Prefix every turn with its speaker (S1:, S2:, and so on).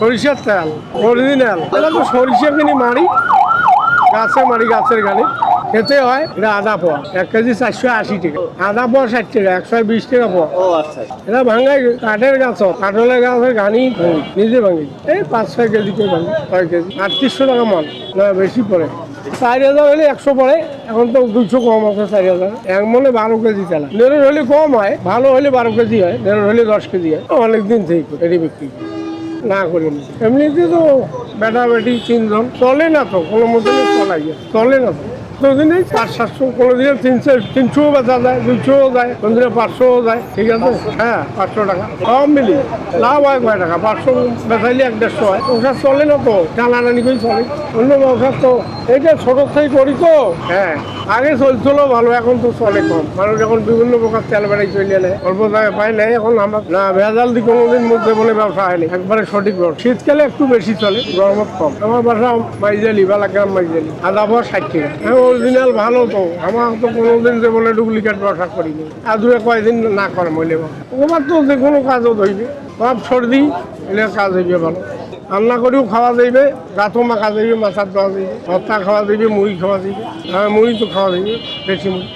S1: সরিষার তেল অরিজিনাল। এটা তো সরিষা কিনি মারি গাছের গাড়ি খেতে হয়। এটা আদা পোয়া 1 কেজি 480 টাকা, আদা পোয়া 60 টাকা, 120 টাকা পোয়া।
S2: ও আচ্ছা।
S1: এটা ভাঙাই কাঠের গাছ, কাঠলের গাছের ঘানি নিজে ভাঙি, এই 5-6 কেজি করে ভাঙি, 6 কেজি 3800 টাকা মন, না বেশি পড়ে। 4000 হলে 100 পড়ে, এখন তো 200 কম আছে। 4000 এক মনে 12 কেজি চালা। নেড়ের হলে কম হয়, ভালো হলে 12 কেজি হয়, নেড়ের হলে 10 কেজি হয়। অনেকদিন থেকে এটি বিক্রি করি, না করিনি। এমনিতে তো বেটা বেটি 3 জন, চলে না তো কোনো মতো, চলে না তো। কোনোদিনে 500-700, কোনোদিনে 300 বেচা যায়, 200 যায়, কোনোদিনে 500 যায়। ঠিক আছে, হ্যাঁ 500 টাকা সব মিলি লাভ হয় কয় টাকা। 500 বেচাইলে 1-150 হয়। ওষুধ চলে না তো, টানাটানি করে চলে। অন্য ব্যবসা তো এইটা ছোটোর থেকে করি তো। হ্যাঁ, আগে চলছিল ভালো, এখন তো চলে কম। মানুষ এখন বিভিন্ন প্রকার তেল বেড়াই চলে নেয়, অল্প জায়গায় পায় নাই। এখন আমার না ভেজাল দিয়ে কোনোদিন মধ্যে বলে ব্যবসা হয়নি, একবারে সঠিক ব্যবসা। শীতকালে একটু বেশি চলে, গরমত কম। আমার বাসা মাইজালি, বালাগ্রাম মাইজালি। আদা পোয়া 60 টাকা। অরিজিনাল ভালো তো, আমার তো কোনোদিন যে বলে ডুপ্লিকেট ব্যবসা করিনি। আর দূরে কয়েকদিন না করে মইলে তোমার তো যে কোনো কাজও ধরবে, সব সর্দি এলে কাজ হইবে ভালো। রান্না করেও খাওয়া যাইবে, গাঁথও মাখা যাইবে, মাথার দেওয়া যাইবে, ভর্তা খাওয়া যাইবে, মুড়ি খাওয়া যাইবে। মুড়ি তো খাওয়া যাইবে, বেশি মুড়ি।